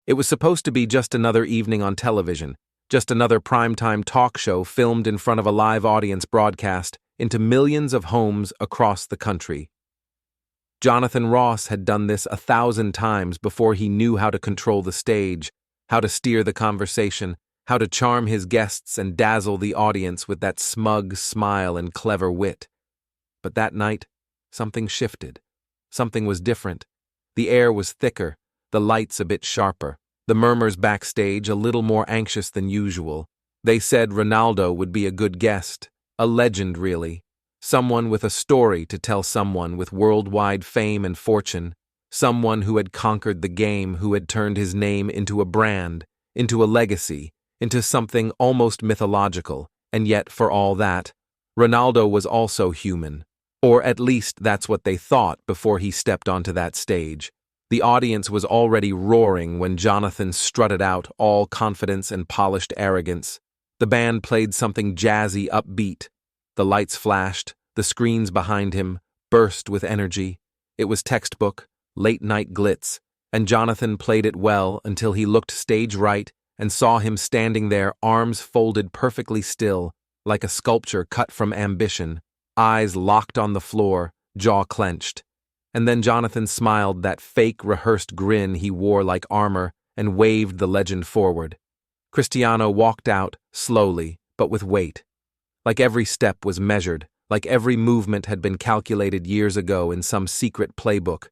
It was supposed to be just another evening on television, just another primetime talk show filmed in front of a live audience broadcast into millions of homes across the country. Jonathan Ross had done this 1,000 times before he knew how to control the stage, how to steer the conversation, how to charm his guests and dazzle the audience with that smug smile and clever wit. But that night, something shifted. Something was different. The air was thicker, the lights a bit sharper, the murmurs backstage a little more anxious than usual. They said Ronaldo would be a good guest, a legend really, someone with a story to tell someone with worldwide fame and fortune, someone who had conquered the game, who had turned his name into a brand, into a legacy, into something almost mythological, and yet, for all that, Ronaldo was also human. Or at least that's what they thought before he stepped onto that stage. The audience was already roaring when Jonathan strutted out, all confidence and polished arrogance. The band played something jazzy, upbeat. The lights flashed, the screens behind him burst with energy. It was textbook, late-night glitz, and Jonathan played it well until he looked stage right and saw him standing there, arms folded perfectly still, like a sculpture cut from ambition, eyes locked on the floor, jaw clenched. And then Jonathan smiled that fake, rehearsed grin he wore like armor and waved the legend forward. Cristiano walked out, slowly, but with weight. Like every step was measured, like every movement had been calculated years ago in some secret playbook.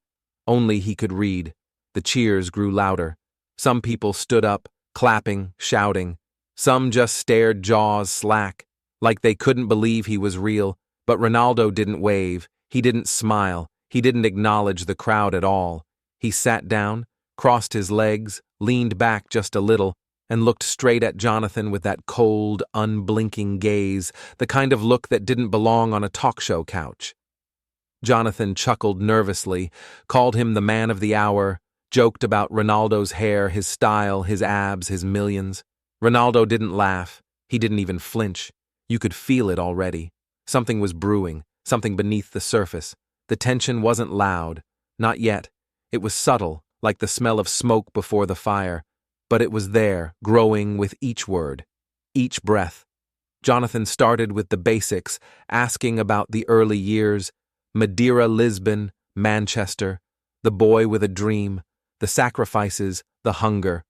Only he could read. The cheers grew louder. Some people stood up, clapping, shouting. Some just stared, jaws slack, like they couldn't believe he was real. But Ronaldo didn't wave, he didn't smile, he didn't acknowledge the crowd at all. He sat down, crossed his legs, leaned back just a little, and looked straight at Jonathan with that cold, unblinking gaze, the kind of look that didn't belong on a talk show couch. Jonathan chuckled nervously, called him the man of the hour, joked about Ronaldo's hair, his style, his abs, his millions. Ronaldo didn't laugh, he didn't even flinch. You could feel it already. Something was brewing, something beneath the surface. The tension wasn't loud, not yet. It was subtle, like the smell of smoke before the fire. But it was there, growing with each word, each breath. Jonathan started with the basics, asking about the early years, Madeira, Lisbon, Manchester, the boy with a dream, the sacrifices, the hunger.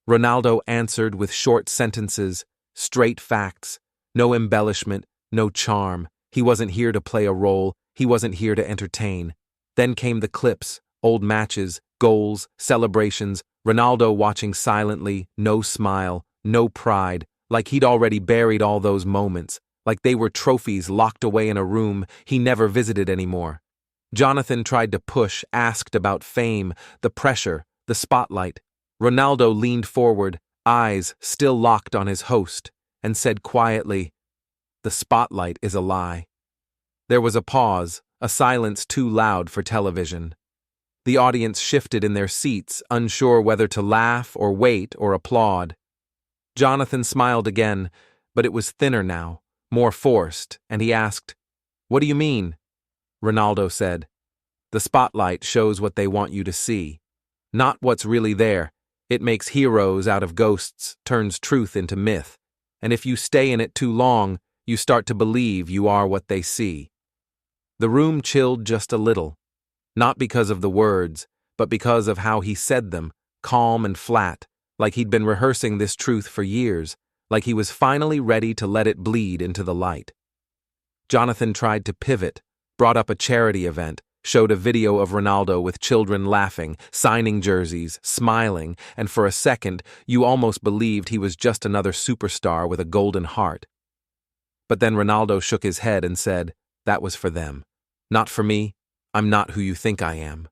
Ronaldo answered with short sentences, straight facts, no embellishment, no charm. He wasn't here to play a role, he wasn't here to entertain. Then came the clips, old matches, goals, celebrations, Ronaldo watching silently, no smile, no pride, like he'd already buried all those moments, like they were trophies locked away in a room he never visited anymore. Jonathan tried to push, asked about fame, the pressure, the spotlight. Ronaldo leaned forward, eyes still locked on his host, and said quietly, "The spotlight is a lie." There was a pause, a silence too loud for television. The audience shifted in their seats, unsure whether to laugh or wait or applaud. Jonathan smiled again, but it was thinner now, more forced, and he asked, "What do you mean?" Ronaldo said, "The spotlight shows what they want you to see. Not what's really there. It makes heroes out of ghosts, turns truth into myth. And if you stay in it too long, you start to believe you are what they see." The room chilled just a little, not because of the words, but because of how he said them, calm and flat, like he'd been rehearsing this truth for years, like he was finally ready to let it bleed into the light. Jonathan tried to pivot, brought up a charity event, showed a video of Ronaldo with children laughing, signing jerseys, smiling, and for a second, you almost believed he was just another superstar with a golden heart. But then Ronaldo shook his head and said, "That was for them. Not for me. I'm not who you think I am."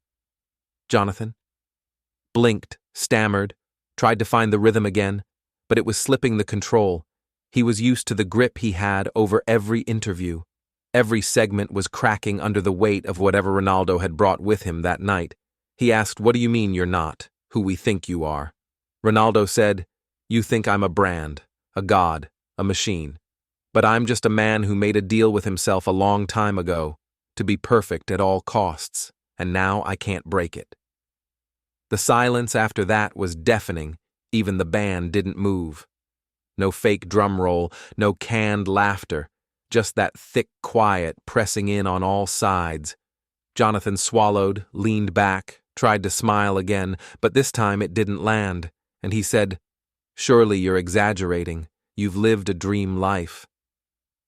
Jonathan blinked, stammered, tried to find the rhythm again, but it was slipping the control. He was used to the grip he had over every interview. Every segment was cracking under the weight of whatever Ronaldo had brought with him that night. He asked, "What do you mean you're not who we think you are?" Ronaldo said, "You think I'm a brand, a god, a machine. But I'm just a man who made a deal with himself a long time ago, to be perfect at all costs, and now I can't break it." The silence after that was deafening. Even the band didn't move. No fake drum roll, no canned laughter, just that thick quiet pressing in on all sides. Jonathan swallowed, leaned back, tried to smile again, but this time it didn't land, and he said, "Surely you're exaggerating. You've lived a dream life."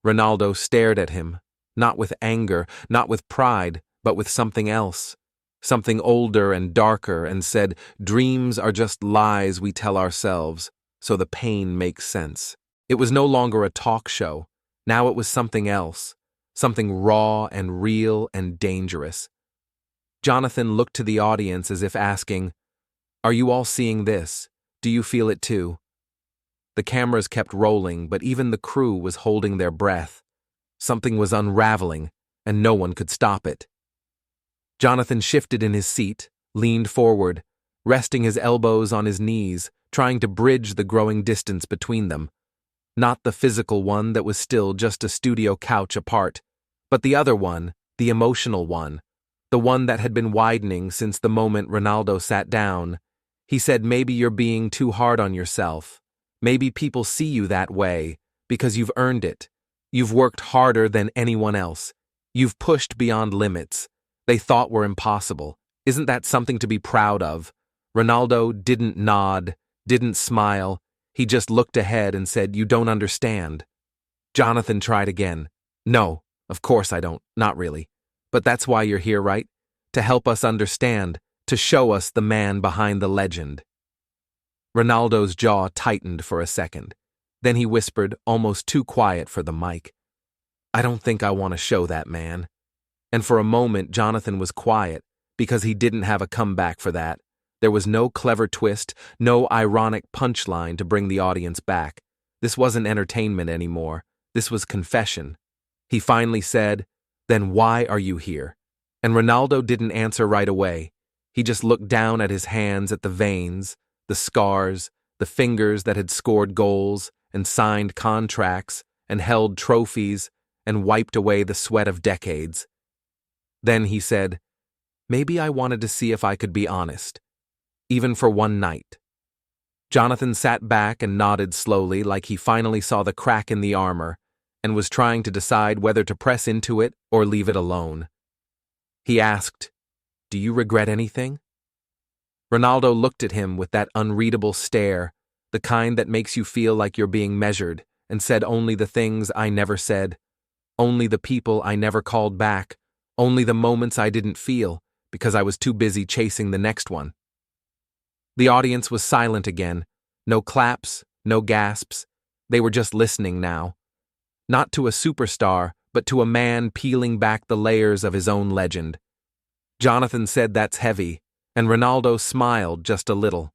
Ronaldo stared at him, not with anger, not with pride, but with something else, something older and darker, and said, "Dreams are just lies we tell ourselves, so the pain makes sense." It was no longer a talk show. Now it was something else, something raw and real and dangerous. Jonathan looked to the audience as if asking, "Are you all seeing this? Do you feel it too?" The cameras kept rolling, but even the crew was holding their breath. Something was unraveling, and no one could stop it. Jonathan shifted in his seat, leaned forward, resting his elbows on his knees, trying to bridge the growing distance between them. Not the physical one that was still just a studio couch apart, but the other one, the emotional one, the one that had been widening since the moment Ronaldo sat down. He said, "Maybe you're being too hard on yourself. Maybe people see you that way, because you've earned it. You've worked harder than anyone else. You've pushed beyond limits they thought were impossible. Isn't that something to be proud of?" Ronaldo didn't nod, didn't smile. He just looked ahead and said, "You don't understand." Jonathan tried again. "No, of course I don't, not really. But that's why you're here, right? To help us understand, to show us the man behind the legend." Ronaldo's jaw tightened for a second. Then he whispered, almost too quiet for the mic, "I don't think I want to show that man." And for a moment, Jonathan was quiet, because he didn't have a comeback for that. There was no clever twist, no ironic punchline to bring the audience back. This wasn't entertainment anymore. This was confession. He finally said, "Then why are you here?" And Ronaldo didn't answer right away. He just looked down at his hands, at the veins, the scars, the fingers that had scored goals and signed contracts and held trophies and wiped away the sweat of decades. Then he said, "Maybe I wanted to see if I could be honest, even for one night." Jonathan sat back and nodded slowly, like he finally saw the crack in the armor and was trying to decide whether to press into it or leave it alone. He asked, "Do you regret anything?" Ronaldo looked at him with that unreadable stare, the kind that makes you feel like you're being measured, and said only the things I never said, only the people I never called back, only the moments I didn't feel, because I was too busy chasing the next one. The audience was silent again. No claps, no gasps. They were just listening now. Not to a superstar, but to a man peeling back the layers of his own legend. Jonathan said, "That's heavy," and Ronaldo smiled just a little.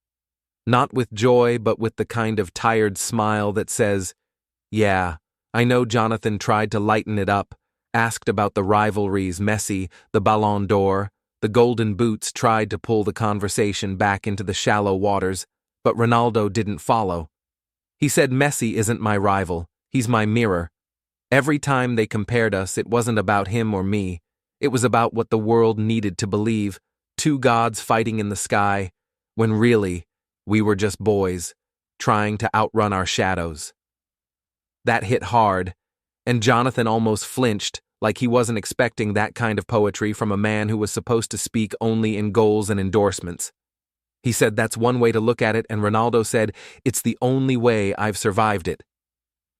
Not with joy, but with the kind of tired smile that says, "Yeah, I know." Jonathan tried to lighten it up, asked about the rivalries, Messi, the Ballon d'Or, the Golden Boots, tried to pull the conversation back into the shallow waters, but Ronaldo didn't follow. He said, "Messi isn't my rival, he's my mirror. Every time they compared us, it wasn't about him or me. It was about what the world needed to believe, two gods fighting in the sky, when really, we were just boys, trying to outrun our shadows." That hit hard, and Jonathan almost flinched, like he wasn't expecting that kind of poetry from a man who was supposed to speak only in goals and endorsements. He said, "That's one way to look at it," and Ronaldo said, "It's the only way I've survived it."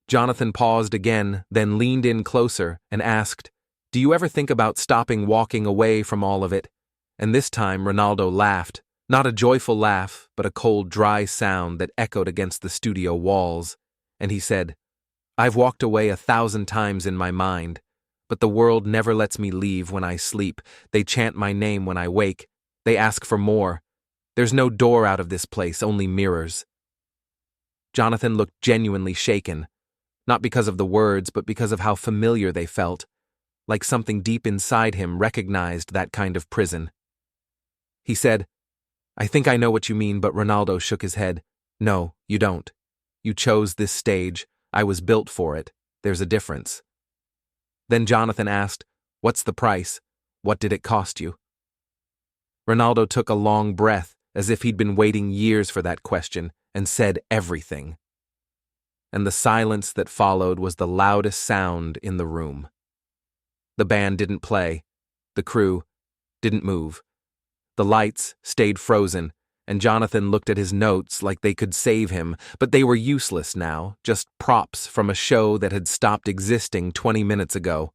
Jonathan paused again, then leaned in closer and asked, "Do you ever think about stopping, walking away from all of it?" And this time Ronaldo laughed, not a joyful laugh, but a cold, dry sound that echoed against the studio walls, and he said, "I've walked away 1,000 times in my mind, but the world never lets me leave when I sleep. They chant my name when I wake. They ask for more. There's no door out of this place, only mirrors." Jonathan looked genuinely shaken, not because of the words, but because of how familiar they felt, like something deep inside him recognized that kind of prison. He said, "I think I know what you mean," but Ronaldo shook his head. "No, you don't. You chose this stage. I was built for it. There's a difference." Then Jonathan asked, "What's the price? What did it cost you?" Ronaldo took a long breath, as if he'd been waiting years for that question, and said everything. And the silence that followed was the loudest sound in the room. The band didn't play. The crew didn't move. The lights stayed frozen, and Jonathan looked at his notes like they could save him, but they were useless now, just props from a show that had stopped existing 20 minutes ago.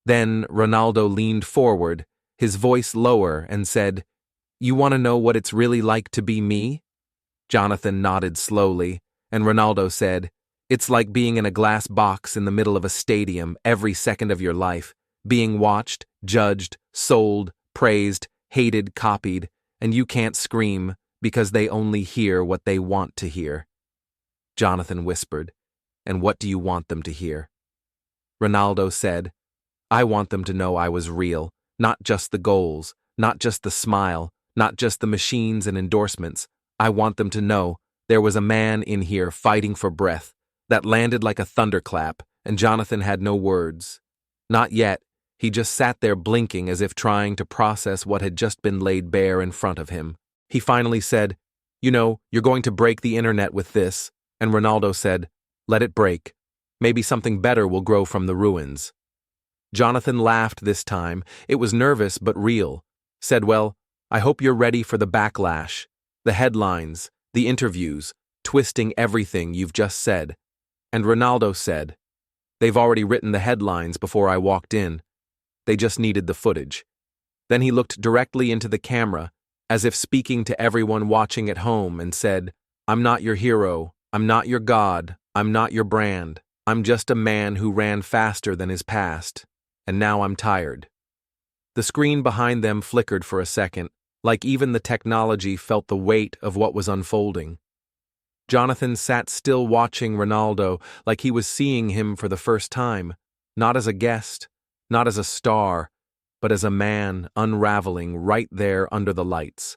Then Ronaldo leaned forward, his voice lower, and said, "You want to know what it's really like to be me?" Jonathan nodded slowly, and Ronaldo said, "It's like being in a glass box in the middle of a stadium every second of your life, being watched, judged, sold, praised, hated, copied, and you can't scream because they only hear what they want to hear." Jonathan whispered, "And what do you want them to hear?" Ronaldo said, "I want them to know I was real, not just the goals, not just the smile, not just the machines and endorsements. I want them to know there was a man in here fighting for breath that landed like a thunderclap, and Jonathan had no words. Not yet. He just sat there blinking as if trying to process what had just been laid bare in front of him. He finally said, "You know, you're going to break the internet with this," and Ronaldo said, "Let it break. Maybe something better will grow from the ruins." Jonathan laughed this time. It was nervous but real. Said, "Well, I hope you're ready for the backlash, the headlines, the interviews, twisting everything you've just said." And Ronaldo said, "They've already written the headlines before I walked in. They just needed the footage." Then he looked directly into the camera, as if speaking to everyone watching at home, and said, "I'm not your hero. I'm not your god. I'm not your brand. I'm just a man who ran faster than his past. And now I'm tired." The screen behind them flickered for a second, like even the technology felt the weight of what was unfolding. Jonathan sat still watching Ronaldo like he was seeing him for the first time, not as a guest, not as a star, but as a man unraveling right there under the lights.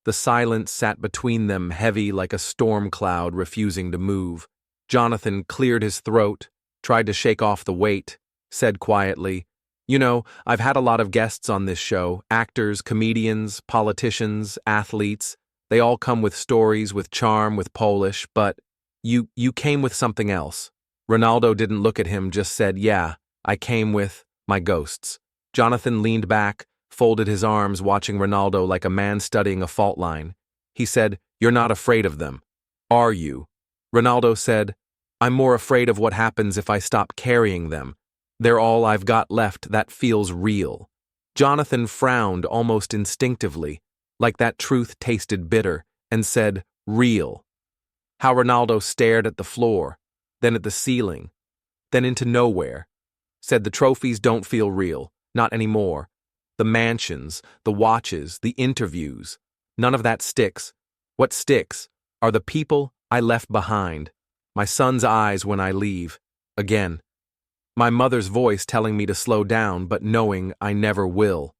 The silence sat between them heavy like a storm cloud refusing to move. Jonathan cleared his throat, tried to shake off the weight, said quietly, "You know, I've had a lot of guests on this show, actors, comedians, politicians, athletes. They all come with stories, with charm, with polish, but you came with something else." Ronaldo didn't look at him, just said, "Yeah, I came with my ghosts." Jonathan leaned back, folded his arms, watching Ronaldo like a man studying a fault line. He said, "You're not afraid of them, are you?" Ronaldo said, "I'm more afraid of what happens if I stop carrying them. They're all I've got left that feels real." Jonathan frowned almost instinctively, like that truth tasted bitter, and said, "Real." How Ronaldo stared at the floor, then at the ceiling, then into nowhere. Said, "The trophies don't feel real, not anymore. The mansions, the watches, the interviews, none of that sticks. What sticks are the people I left behind, my son's eyes when I leave, again. My mother's voice telling me to slow down, but knowing I never will."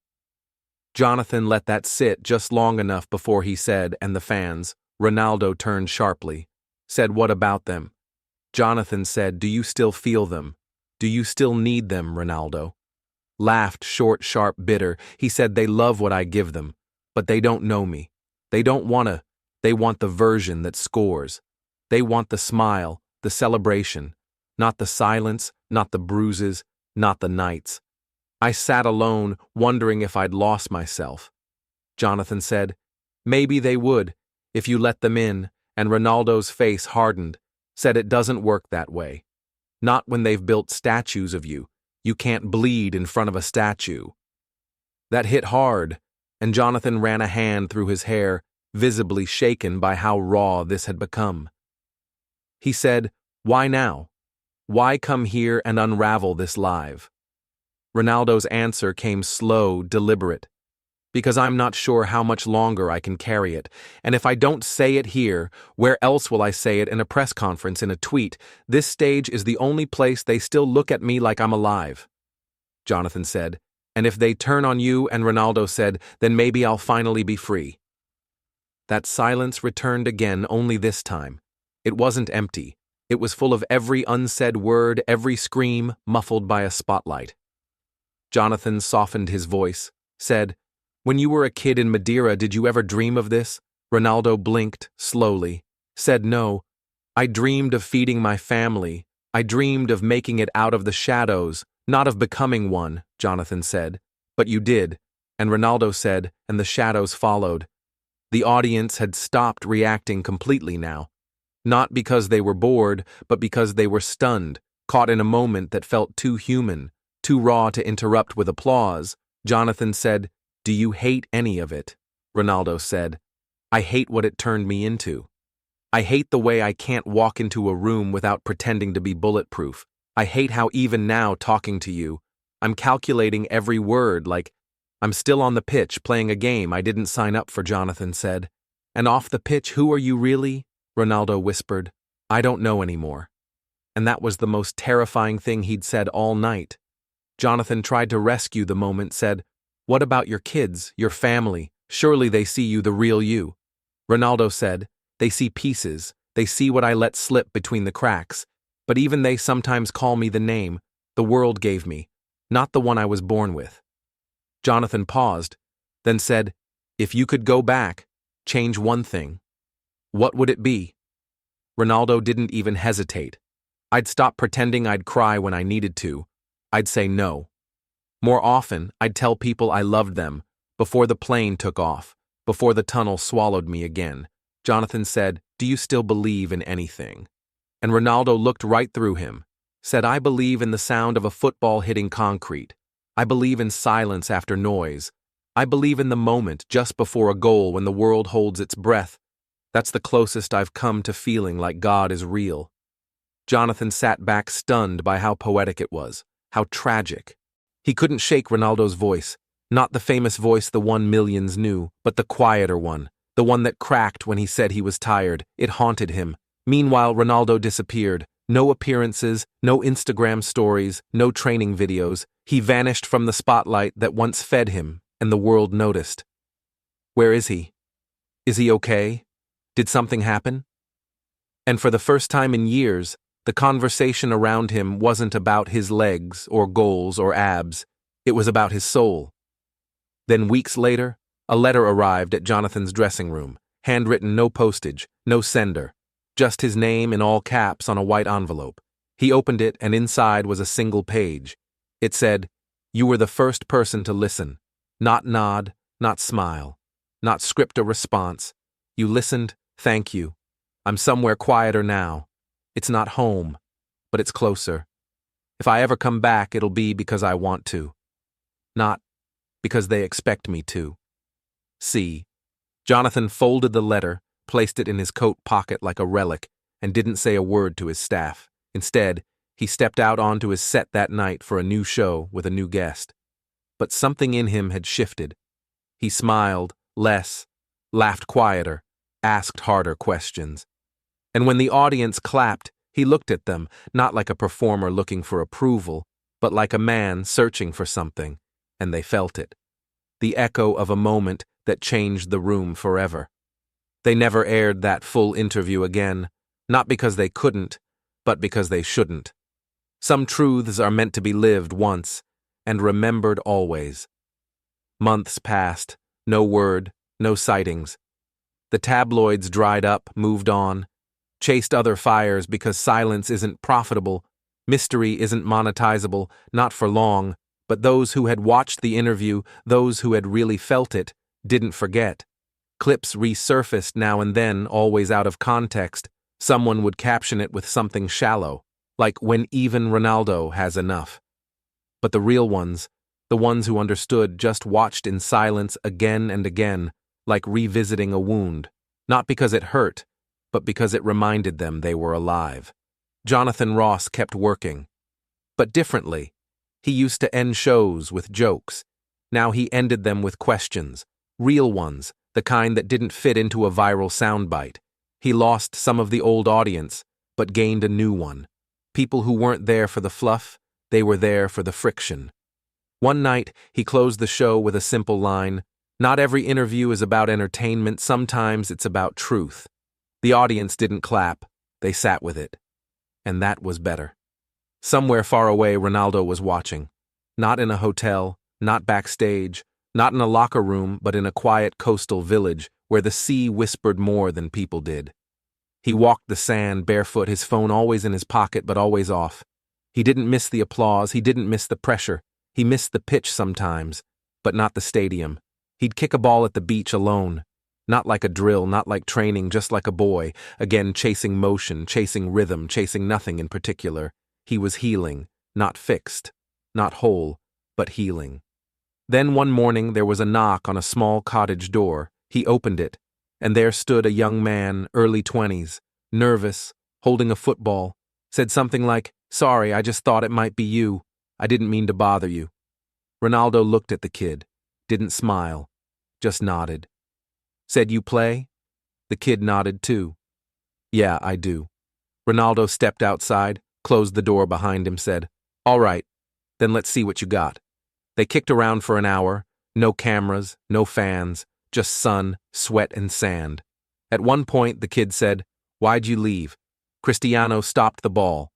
Jonathan let that sit just long enough before he said, "And the fans." Ronaldo turned sharply, said, "What about them?" Jonathan said, "Do you still feel them? Do you still need them, Ronaldo?" Laughed short, sharp, bitter. He said, "They love what I give them, but they don't know me. They don't wanna. They want the version that scores. They want the smile, the celebration, not the silence, not the bruises, not the nights. I sat alone, wondering if I'd lost myself." Jonathan said, "Maybe they would, if you let them in," and Ronaldo's face hardened, said, "It doesn't work that way. Not when they've built statues of you. You can't bleed in front of a statue." That hit hard, and Jonathan ran a hand through his hair, visibly shaken by how raw this had become. He said, "Why now? Why come here and unravel this live?" Ronaldo's answer came slow, deliberate. "Because I'm not sure how much longer I can carry it, and if I don't say it here, where else will I say it in a press conference, in a tweet? This stage is the only place they still look at me like I'm alive." Jonathan said, "And if they turn on you," and Ronaldo said, "then maybe I'll finally be free." That silence returned again, only this time. It wasn't empty. It was full of every unsaid word, every scream, muffled by a spotlight. Jonathan softened his voice, said, When you were a kid in Madeira, did you ever dream of this? Ronaldo blinked, slowly, said no. I dreamed of feeding my family. I dreamed of making it out of the shadows, not of becoming one, Jonathan said. But you did, and Ronaldo said, and the shadows followed. The audience had stopped reacting completely now. Not because they were bored, but because they were stunned, caught in a moment that felt too human, too raw to interrupt with applause. Jonathan said, "Do you hate any of it?" Ronaldo said, "I hate what it turned me into. I hate the way I can't walk into a room without pretending to be bulletproof. I hate how even now talking to you, I'm calculating every word like I'm still on the pitch playing a game I didn't sign up for," Jonathan said. "And off the pitch, who are you really?" Ronaldo whispered. "I don't know anymore." And that was the most terrifying thing he'd said all night. Jonathan tried to rescue the moment, said, "What about your kids, your family? Surely they see you the real you." Ronaldo said, "They see pieces, they see what I let slip between the cracks, but even they sometimes call me the name the world gave me, not the one I was born with." Jonathan paused, then said, "If you could go back, change one thing, what would it be?" Ronaldo didn't even hesitate. "I'd stop pretending I'd cry when I needed to. I'd say no. More often, I'd tell people I loved them, before the plane took off, before the tunnel swallowed me again." Jonathan said, "Do you still believe in anything?" And Ronaldo looked right through him, said, "I believe in the sound of a football hitting concrete. I believe in silence after noise. I believe in the moment just before a goal when the world holds its breath. That's the closest I've come to feeling like God is real." Jonathan sat back stunned by how poetic it was, how tragic. He couldn't shake Ronaldo's voice, not the famous voice the one millions knew, but the quieter one, the one that cracked when he said he was tired. It haunted him. Meanwhile, Ronaldo disappeared. No appearances, no Instagram stories, no training videos. He vanished from the spotlight that once fed him, and the world noticed. Where is he? Is he okay? Did something happen? And for the first time in years, the conversation around him wasn't about his legs or goals or abs. It was about his soul. Then weeks later, a letter arrived at Jonathan's dressing room, handwritten, no postage, no sender, just his name in all caps on a white envelope. He opened it, and inside was a single page. It said, "You were the first person to listen. Not nod, not smile, not script a response. You listened, thank you. I'm somewhere quieter now. It's not home, but it's closer. If I ever come back, it'll be because I want to. Not because they expect me to." See. Jonathan folded the letter, placed it in his coat pocket like a relic, and didn't say a word to his staff. Instead, he stepped out onto his set that night for a new show with a new guest. But something in him had shifted. He smiled less, laughed quieter, asked harder questions. And when the audience clapped, he looked at them, not like a performer looking for approval, but like a man searching for something, and they felt it. The echo of a moment that changed the room forever. They never aired that full interview again, not because they couldn't, but because they shouldn't. Some truths are meant to be lived once, and remembered always. Months passed, no word, no sightings. The tabloids dried up, moved on, chased other fires because silence isn't profitable, mystery isn't monetizable, not for long, but those who had watched the interview, those who had really felt it, didn't forget. Clips resurfaced now and then, always out of context. Someone would caption it with something shallow, like "when even Ronaldo has enough." But the real ones, the ones who understood, just watched in silence again and again, like revisiting a wound, not because it hurt, but because it reminded them they were alive. Jonathan Ross kept working, but differently. He used to end shows with jokes. Now he ended them with questions, real ones, the kind that didn't fit into a viral soundbite. He lost some of the old audience, but gained a new one. People who weren't there for the fluff, they were there for the friction. One night, he closed the show with a simple line, "Not every interview is about entertainment, sometimes it's about truth." The audience didn't clap, they sat with it. And that was better. Somewhere far away, Ronaldo was watching. Not in a hotel, not backstage, Not in a locker room, but in a quiet coastal village where the sea whispered more than people did. He walked the sand barefoot, his phone always in his pocket but always off. He didn't miss the applause, he didn't miss the pressure. He missed the pitch sometimes, but not the stadium. He'd kick a ball at the beach alone. Not like a drill, not like training, just like a boy, again chasing motion, chasing rhythm, chasing nothing in particular. He was healing, not fixed, not whole, but healing. Then one morning there was a knock on a small cottage door. He opened it, and there stood a young man, early 20s, nervous, holding a football, said something like, "Sorry, I just thought it might be you. I didn't mean to bother you." Ronaldo looked at the kid, didn't smile, just nodded. Said, "You play?" The kid nodded too. "Yeah, I do." Ronaldo stepped outside, closed the door behind him, said, "All right, then let's see what you got." They kicked around for an hour, no cameras, no fans, just sun, sweat, and sand. At one point, the kid said, "Why'd you leave?" Cristiano stopped the ball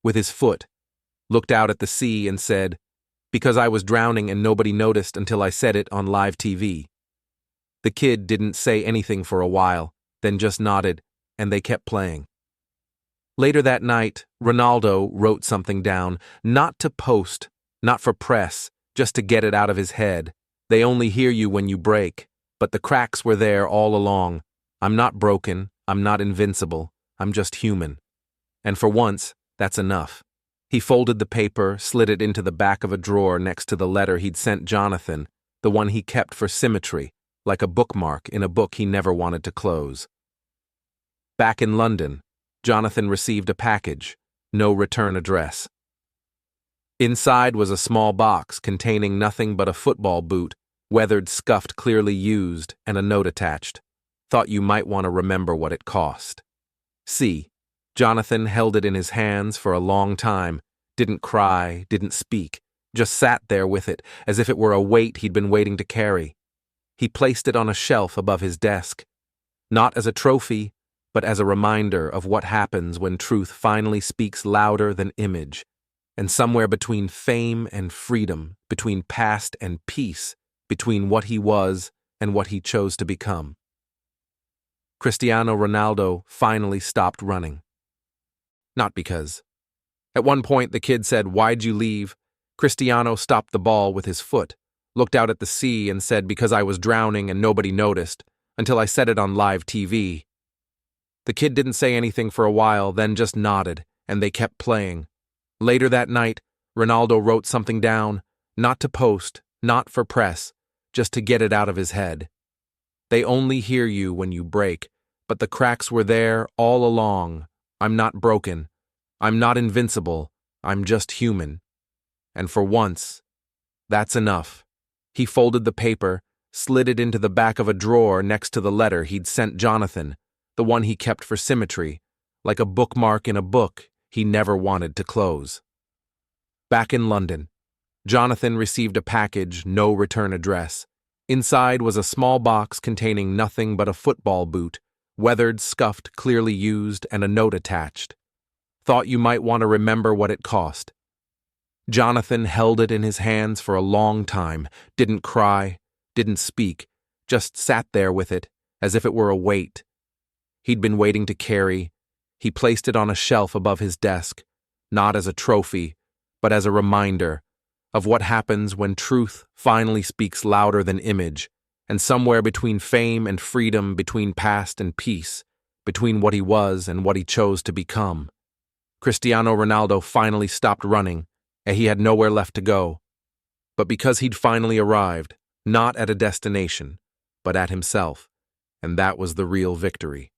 with his foot, looked out at the sea and said, "Because I was drowning and nobody noticed until I said it on live TV." The kid didn't say anything for a while, then just nodded, and they kept playing. Later that night, Ronaldo wrote something down, not to post, not for press, just to get it out of his head. They only hear you when you break, but the cracks were there all along. I'm not broken, I'm not invincible, I'm just human. And for once, that's enough. He folded the paper, slid it into the back of a drawer next to the letter he'd sent Jonathan, the one he kept for symmetry, like a bookmark in a book he never wanted to close. Back in London, Jonathan received a package, no return address. Inside was a small box containing nothing but a football boot, weathered, scuffed, clearly used, and a note attached. Thought you might want to remember what it cost. See, Jonathan held it in his hands for a long time, didn't cry, didn't speak, just sat there with it, as if it were a weight he'd been waiting to carry. He placed it on a shelf above his desk, not as a trophy, but as a reminder of what happens when truth finally speaks louder than image, and somewhere between fame and freedom, between past and peace, between what he was and what he chose to become. Cristiano Ronaldo finally stopped running. Not because. At one point, the kid said, "Why'd you leave?" Cristiano stopped the ball with his foot, looked out at the sea and said, "Because I was drowning and nobody noticed, until I said it on live TV." The kid didn't say anything for a while, then just nodded, and they kept playing. Later that night, Ronaldo wrote something down, not to post, not for press, just to get it out of his head. They only hear you when you break, but the cracks were there all along. I'm not broken. I'm not invincible. I'm just human. And for once, that's enough. He folded the paper, slid it into the back of a drawer next to the letter he'd sent Jonathan, the one he kept for symmetry, like a bookmark in a book he never wanted to close. Back in London, Jonathan received a package, no return address. Inside was a small box containing nothing but a football boot, weathered, scuffed, clearly used, and a note attached. Thought you might want to remember what it cost. Jonathan held it in his hands for a long time, didn't cry, didn't speak, just sat there with it, as if it were a weight he'd been waiting to carry. He placed it on a shelf above his desk, not as a trophy, but as a reminder of what happens when truth finally speaks louder than image, and somewhere between fame and freedom, between past and peace, between what he was and what he chose to become. Cristiano Ronaldo finally stopped running, and he had nowhere left to go. But because he'd finally arrived, not at a destination, but at himself, and that was the real victory.